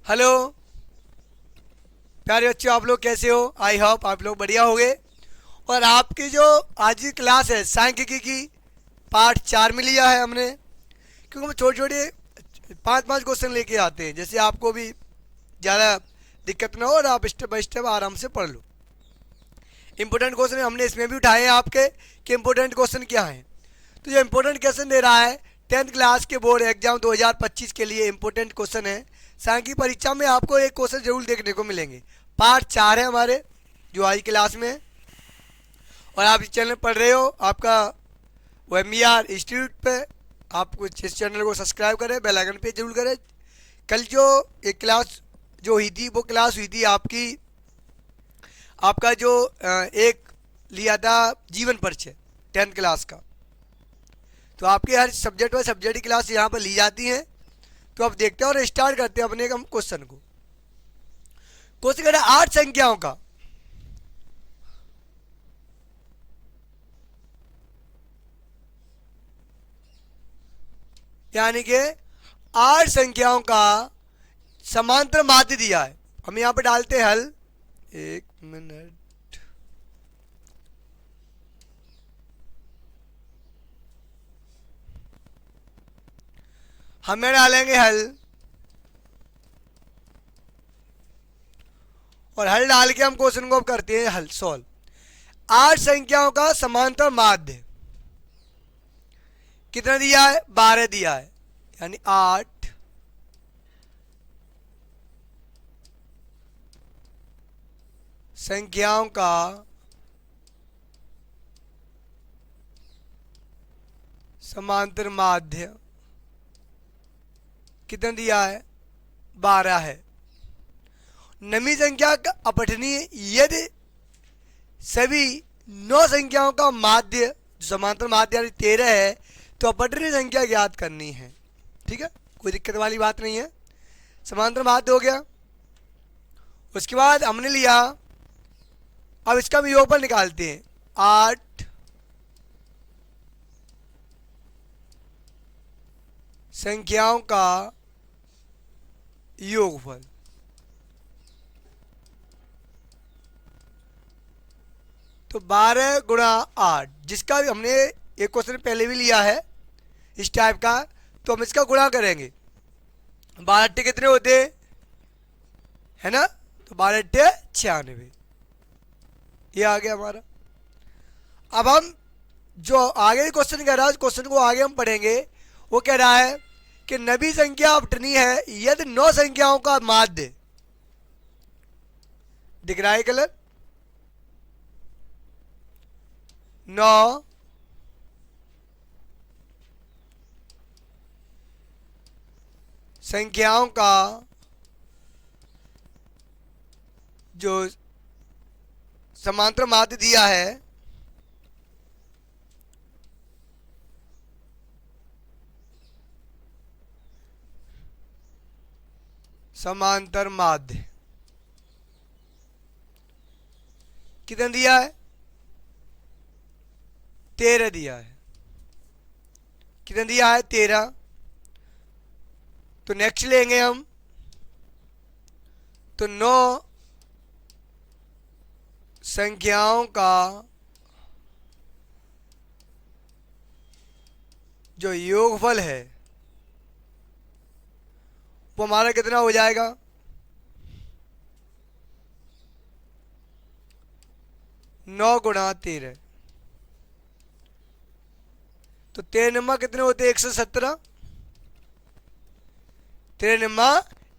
Hello प्यारे बच्चों, आप लोग कैसे हो? आई होप आप लोग बढ़िया होंगे। और आपकी जो आज की क्लास है सांख्यिकी की पार्ट 4 में लिया है हमने, क्योंकि हम छोटे छोटे 5-5 क्वेश्चन लेके आते हैं, जैसे आपको भी ज़्यादा दिक्कत ना हो और आप स्टेप बाय स्टेप आराम से पढ़ लो। इंपॉर्टेंट क्वेश्चन हमने इसमें भी उठाए हैं आपके कि इंपॉर्टेंट क्वेश्चन क्या है। तो ये इंपॉर्टेंट क्वेश्चन दे रहा है 10th क्लास के बोर्ड एग्जाम 2025 के लिए इंपॉर्टेंट क्वेश्चन है। सांख्यिकी परीक्षा में आपको एक क्वेश्चन जरूर देखने को मिलेंगे। पार्ट 4 है हमारे जो आज क्लास में है। और आप इस चैनल पढ़ रहे हो, आपका वो MBR इंस्टीट्यूट पे, आप कुछ इस चैनल को सब्सक्राइब करें, बेल आइकन पे जरूर करें। कल जो एक क्लास जो हुई थी वो क्लास हुई थी आपका जो एक लिया था जीवन परिचय 10th क्लास का। तो आपके हर सब्जेक्ट व सब्जेक्ट की क्लास यहाँ पर ली जाती है। तो अब देखते हैं और स्टार्ट करते हैं अपने हम क्वेश्चन को। क्वेश्चन कह रहा है 8 संख्याओं का यानी कि 8 संख्याओं का समांतर माध्य दिया है। हम यहाँ पर डालते हैं हल। एक मिनट, हमें डालेंगे हल और हल डाल के हम क्वेश्चन को अब करते हैं हल सॉल्व। 8 संख्याओं का समांतर माध्य कितना दिया है? 12 दिया है, यानी 8 संख्याओं का समांतर माध्य कितना दिया है? 12 है। नवी संख्या का अपठनीय यदि सभी 9 संख्याओं का माध्य जो समांतर माध्य यानी 13 है तो अपठनीय संख्या ज्ञात करनी है। ठीक है, कोई दिक्कत वाली बात नहीं है। समांतर माध्य हो गया। उसके बाद हमने लिया, अब इसका भी योगफल निकालते हैं। 8 संख्याओं का योगफल, तो 12 गुणा 8, जिसका भी हमने एक क्वेश्चन पहले भी लिया है इस टाइप का, तो हम इसका गुणा करेंगे। 12 अट्ठे कितने होते हैं, है ना? तो 12 अट्ठे 96, ये आ गया हमारा। अब हम जो आगे क्वेश्चन कह रहा है उस क्वेश्चन को आगे हम पढ़ेंगे। वो कह रहा है कि नवी संख्या अपठनीय है यदि 9 संख्याओं का माध्य, दिख रहा है कलर, 9 संख्याओं का जो समांतर माध्य दिया है समांतर माध्य कितना दिया है? 13 दिया है। कितना दिया है? 13। तो नेक्स्ट लेंगे हम, तो 9 संख्याओं का जो योगफल है वो हमारा कितना हो जाएगा? 9 गुणा 13, तो 13 नम्मा कितने होते हैं? 117। 13 नम्मा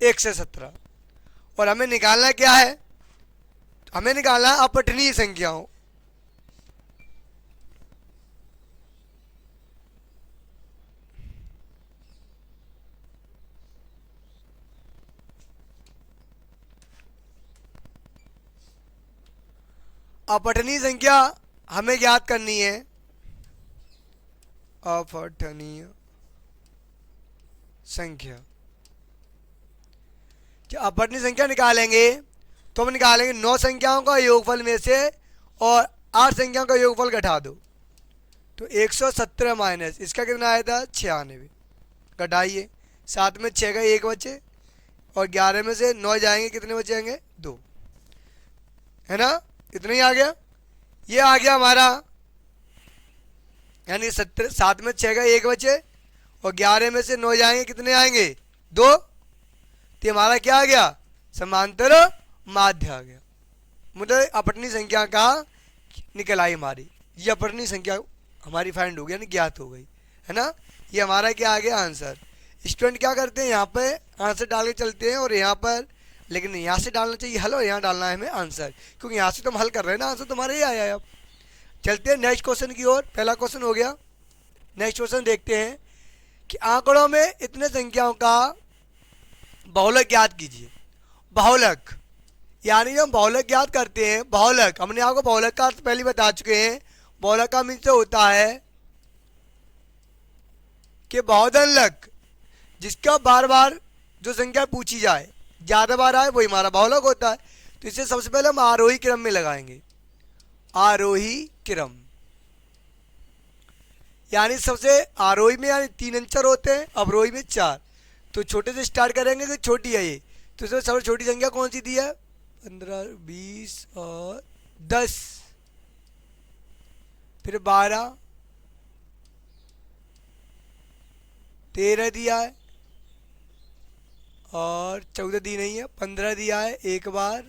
117। और हमें निकालना क्या है? हमें निकालना है अपठनीय संख्याओं। अपठनीय संख्या हमें ज्ञात करनी है। अपठनीय संख्या, जब अपठनीय संख्या निकालेंगे तो हम निकालेंगे 9 संख्याओं का योगफल में से और 8 संख्याओं का योगफल घटा दो, तो 117 माइनस इसका कितना आया था? 96। घटाइए, साथ में 6 का 1 बचे और 11 में से 9 जाएंगे, कितने बचेंगे? 2, है ना? इतना ही आ गया। ये आ गया हमारा, यानी 7 में 6 का 1 बचे और 11 में से 9 जाएंगे, कितने आएंगे? 2। तो हमारा क्या आ गया? समांतर माध्य आ गया। मतलब अपनी संख्या का निकल आई हमारी, ये अपनी संख्या हमारी फाइंड हो गई, यानी ज्ञात हो गई, है ना? ये हमारा क्या आ गया? आंसर। स्टूडेंट क्या करते हैं, यहाँ पे आंसर डाल के चलते हैं और यहाँ पर, लेकिन यहाँ से डालना चाहिए हल और यहाँ डालना है हमें आंसर, क्योंकि यहाँ से तो हम हल कर रहे हैं ना, आंसर तुम्हारा ही आया है। अब चलते हैं नेक्स्ट क्वेश्चन की ओर। पहला क्वेश्चन हो गया। नेक्स्ट क्वेश्चन देखते हैं कि आंकड़ों में इतने संख्याओं का बहुलक ज्ञात कीजिए। बहुलक यानी जब हम बहुलक ज्ञात करते हैं, बहुलक हमने आपको बहुलक का अर्थ पहले बता चुके हैं। बहुलक का मीन्स होता है कि बहुधनलक, जिसका बार बार जो संख्या पूछी जाए, ज़्यादा बार आए, वही हमारा बहुलक होता है। तो इसे सबसे पहले हम आरोही क्रम में लगाएंगे। आरोही क्रम यानी सबसे आरोही में यानी 3 अंचर होते हैं, अवरोही में 4। तो छोटे से स्टार्ट करेंगे कि छोटी है ये, तो इसमें सबसे छोटी संख्या कौन सी दी है? 15, 20 और 10, फिर 12, 13 दिया है और 14 दी नहीं है, 15 दिया है, एक बार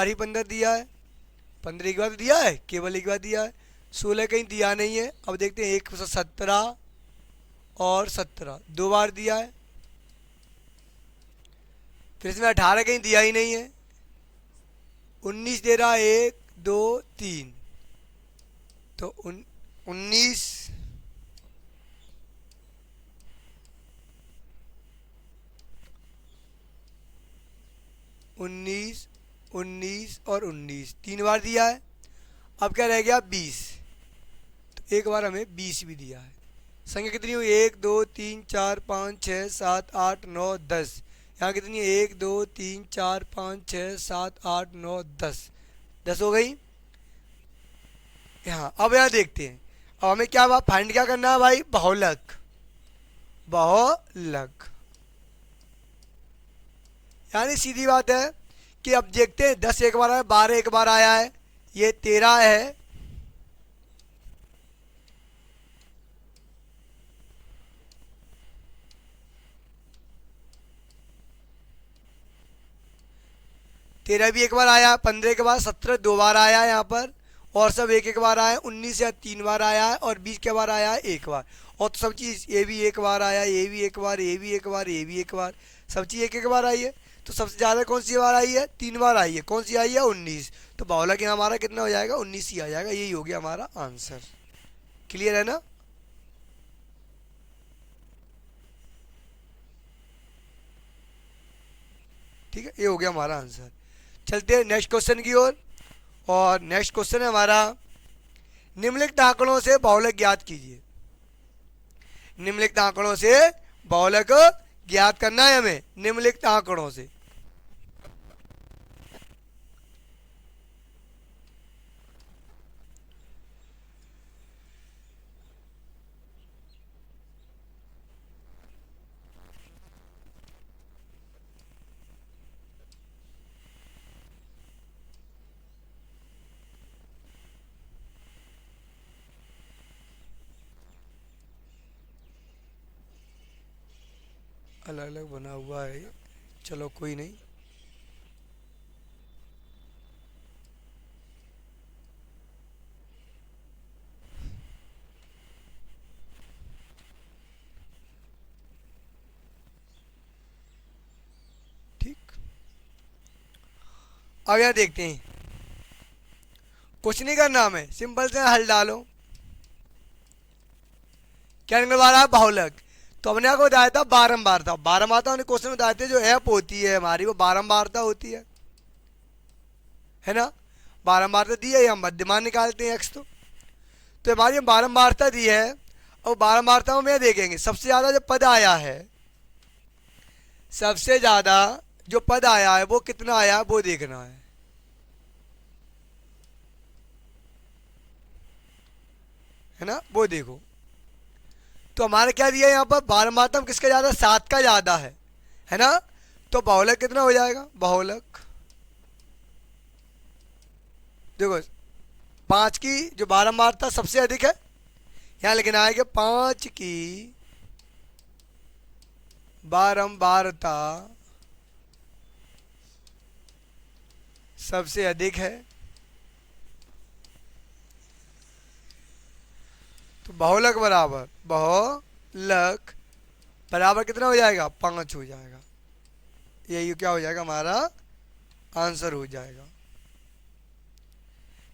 ही 15 दिया है, 15 एक बार तो दिया है, केवल एक बार दिया है। 16 कहीं दिया नहीं है। अब देखते हैं 117 और 17 2 बार दिया है। फिर इसमें 18 कहीं दिया ही नहीं है। 19 दे रहा है, 1 2 3, तो 19 19 19 और 19 3 बार दिया है। अब क्या रह गया? 20, तो एक बार हमें 20 भी दिया है। संख्या कितनी हुई? 1 2 3 4 5 6 7 8 9 10। यहाँ कितनी है? 1 2 3 4 5 6 7 8 9 10, 10 हो गई। यहाँ अब यहाँ देखते हैं, अब हमें क्या फाइंड क्या करना है भाई? बहुलक। बहुलक यानी सीधी बात है कि अब देखते हैं 10 एक बार आया, 12 एक बार आया है, ये 13 है, तेरह भी एक बार आया, 15 के बाद 17 2 बार आया है यहाँ पर, और सब एक एक बार आया है। 19 या 3 बार आया है और 20 के बार आया है एक बार। और तो सब चीज़ ये भी एक बार आया, ये भी एक बार, ये भी एक बार, ये भी एक बार, सब चीज़ एक एक बार आई है। तो सबसे ज़्यादा कौन सी बार आई है? 3 बार आई है। कौन सी आई है? 19। तो बहुलक यहाँ हमारा कितना हो जाएगा? 19 ही आ जाएगा। यही हो गया हमारा आंसर। क्लियर है ना? ठीक है, ये हो गया हमारा आंसर। चलते हैं नेक्स्ट क्वेश्चन की ओर। और नेक्स्ट क्वेश्चन है हमारा, निम्नलिखित आंकड़ों से बहुलक ज्ञात कीजिए। निम्नलिखित आंकड़ों से बहुलक ज्ञात करना है हमें, निम्नलिखित आंकड़ों से। अलग अलग बना हुआ है, चलो कोई नहीं। ठीक, अब यहाँ देखते हैं, कुछ नहीं करना हमें, सिंपल से हल डालो। क्या निकलवा रहा है? बहुलक। तो हमने आपको बताया था बारंबारता। बारंबारता हमने क्वेश्चन बताए थे, जो ऐप होती है हमारी वो बारंबारता होती है ना? बारंबारता दी है, हम मध्यमान निकालते हैं एक्स। तो हमारी बारंबारता दी है, और बारंबारता में देखेंगे सबसे ज़्यादा जो पद आया है, सबसे ज़्यादा जो पद आया है वो कितना आया है वो देखना है ना? वो देखो। तो हमारा क्या दिया है यहाँ पर? बारंबारता किसका ज़्यादा? 7 का ज़्यादा है ना? तो बहुलक कितना हो जाएगा, बहुलक देखो 5 की जो बारंबारता सबसे अधिक है, यहाँ लिखना है कि 5 की बारंबारता सबसे अधिक है, तो बहुलक बराबर कितना हो जाएगा, 5 हो जाएगा। यही क्या हो जाएगा, हमारा आंसर हो जाएगा।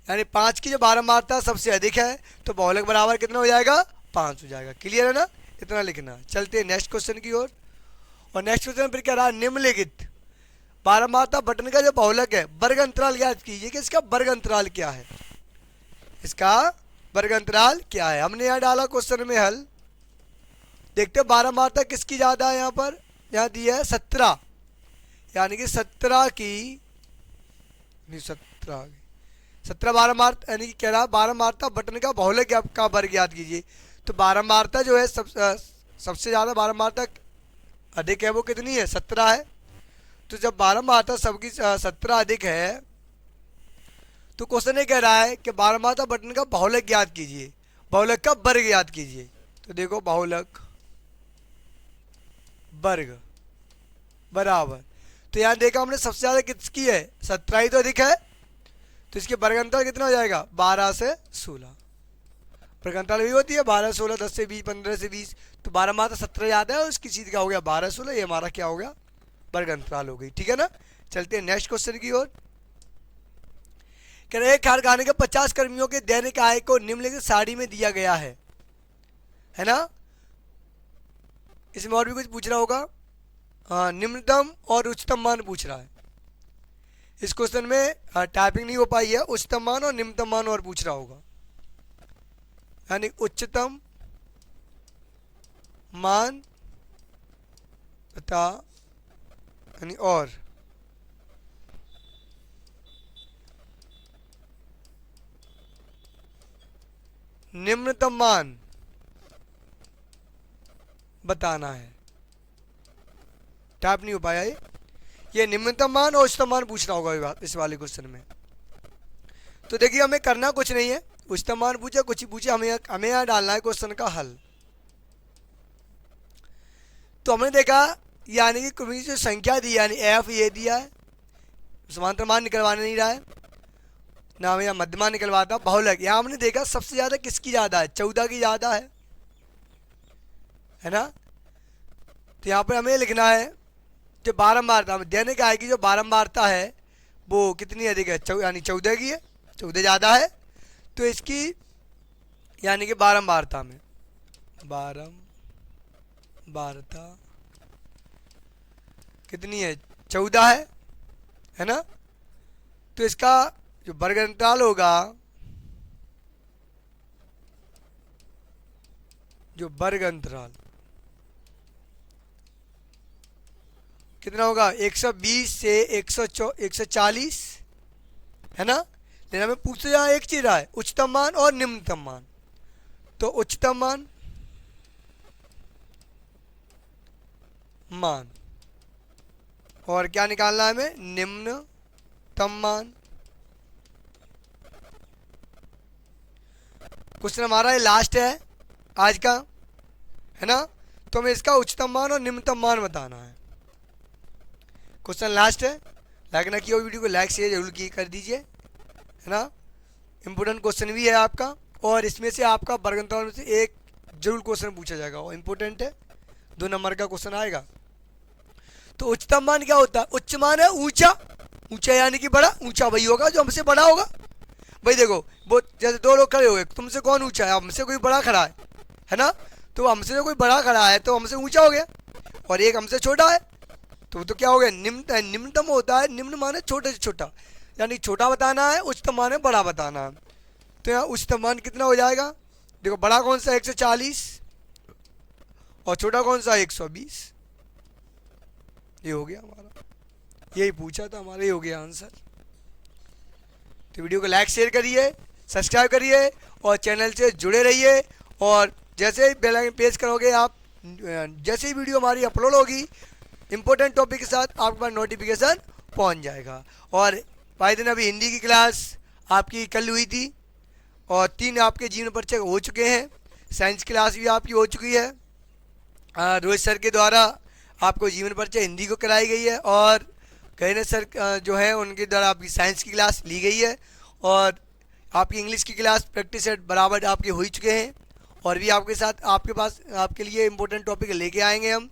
यानी 5 की जो बारंबारता सबसे अधिक है तो बहुलक बराबर कितना हो जाएगा, 5 हो जाएगा। क्लियर है ना, इतना लिखना है। चलते हैं नेक्स्ट क्वेश्चन की ओर। और नेक्स्ट क्वेश्चन फिर क्या रहा, निम्नलिखित बारंबारता बटन का जो बहुलक है वर्ग अंतराल ज्ञात कीजिए कि इसका वर्ग अंतराल क्या है, इसका वर्ग अंतराल क्या है। हमने यहाँ डाला क्वेश्चन में हल, देखते हैं बारंबारता किसकी ज़्यादा है। यहाँ पर यहाँ दी है 17, यानी कि 17 की 17 बारंबारता, यानी कि कह रहा बारंबारता बटन का बहुलक का वर्ग ज्ञात कीजिए। तो बारंबारता जो है सबसे ज़्यादा बारंबारता अधिक है वो कितनी है, 17 है। तो जब बारंबारता सबकी 17 अधिक है तो क्वेश्चन ये कह रहा है कि बारंबारता बटन का बहुलक ज्ञात कीजिए, बहुलक का वर्ग ज्ञात कीजिए। तो देखो बहुलक वर्ग बराबर, तो यहाँ देखा हमने सबसे ज़्यादा किसकी है, 17 ही तो अधिक है, तो इसके वर्ग अंतर कितना हो जाएगा, 12 से 16। वर्ग अंतर भी होती है 12 16, 10 से 20, 15 से 20, तो बारंबारता 17 ज़्यादा है और उसकी चीज़ क्या हो गया 12 16, ये हमारा क्या हो गया वर्ग अंतराल हो गई। ठीक है ना। चलते हैं नेक्स्ट क्वेश्चन की ओर। कह रहे कारखाने के 50 कर्मियों के दैनिक आय को निम्नलिखित सारणी में दिया गया है ना। इसमें और भी कुछ पूछ रहा होगा, हाँ निम्नतम और उच्चतम मान पूछ रहा है। इस क्वेश्चन में टाइपिंग नहीं हो पाई है, उच्चतम मान और निम्नतम मान और पूछ रहा होगा, यानी उच्चतम मान तथा यानी और निम्नतम मान बताना है। टाइप नहीं हो पाया ये निम्नतम मान और उच्चतम मान पूछ रहा होगा इस वाले क्वेश्चन में। तो देखिए हमें करना कुछ नहीं है, उच्चतम मान पूछे कुछ ही पूछे, हमें यहाँ डालना है क्वेश्चन का हल। तो हमने देखा यानी कि कुछ जो संख्या दी यानी एफ ये दिया है, समांतर मान निकलवाने नहीं रहा है ना, हमें यहाँ मध्यमान निकलवाता। बहुलक यहाँ हमने देखा सबसे ज़्यादा किसकी ज़्यादा है, 14 की ज़्यादा है ना। तो यहाँ पर हमें लिखना है जो बारंबारता दैनिक आय की जो बारंबारता है वो कितनी अधिक है, यानी 14 की है, 14 ज़्यादा है। तो इसकी यानी कि बारंबारता में बारंबारता कितनी है, 14 है ना। तो इसका जो वर्ग अंतराल होगा, जो वर्ग अंतराल कितना होगा, 120 से 140 है ना। लेकिन हमें पूछते यहाँ एक चीज रहा है उच्चतम मान और निम्नतम मान। तो उच्चतम मान और क्या निकालना है हमें, निम्नतम मान। क्वेश्चन हमारा ये लास्ट है आज का, है ना। तो हमें इसका उच्चतम मान और निम्नतम मान बताना है। क्वेश्चन लास्ट है, लाइक ना किया वीडियो को लाइक शेयर जरूर की कर दीजिए, है ना। इम्पोर्टेंट क्वेश्चन भी है आपका, और इसमें से आपका वर्ग अंतराल में से एक जरूर क्वेश्चन पूछा जाएगा, वो इम्पोर्टेंट है, 2 नंबर का क्वेश्चन आएगा। तो उच्चतम मान क्या होता है, उच्च मान है ऊंचा, ऊंचा यानी कि बड़ा, ऊंचा वही होगा जो हमसे बड़ा होगा। भाई देखो वो जैसे 2 लोग खड़े हो गए, तुमसे कौन ऊंचा है, हमसे कोई बड़ा खड़ा है ना। तो हमसे जो कोई बड़ा खड़ा है तो हमसे ऊंचा हो गया, और एक हमसे छोटा है तो क्या हो गया, निम्नतम होता है, निम्न मान है छोटे से छोटा, यानी छोटा बताना है, उच्चतम मान है बड़ा बताना है। तो यहाँ उच्चतम मान कितना हो जाएगा, देखो बड़ा कौन सा 140 और छोटा कौन सा 120, ये हो गया हमारा, यही पूछा था हमारा, ये हो गया आंसर। तो वीडियो को लाइक शेयर करिए, सब्सक्राइब करिए और चैनल से जुड़े रहिए। और जैसे ही बेल आइकन प्रेस करोगे आप, जैसे ही वीडियो हमारी अपलोड होगी इम्पोर्टेंट टॉपिक के साथ आपके पास नोटिफिकेशन पहुंच जाएगा। और भाई दिन अभी हिंदी की क्लास आपकी कल हुई थी और 3 आपके जीवन परिचय हो चुके हैं। साइंस क्लास भी आपकी हो चुकी है। रोहित सर के द्वारा आपको जीवन परिचय हिंदी को कराई गई है और गहने सर जो है उनके द्वारा आपकी साइंस की क्लास ली गई है और आपकी इंग्लिश की क्लास प्रैक्टिस सेट बराबर आपके हो ही चुके हैं। और भी आपके साथ आपके पास आपके लिए इम्पोर्टेंट टॉपिक लेके आएंगे हम।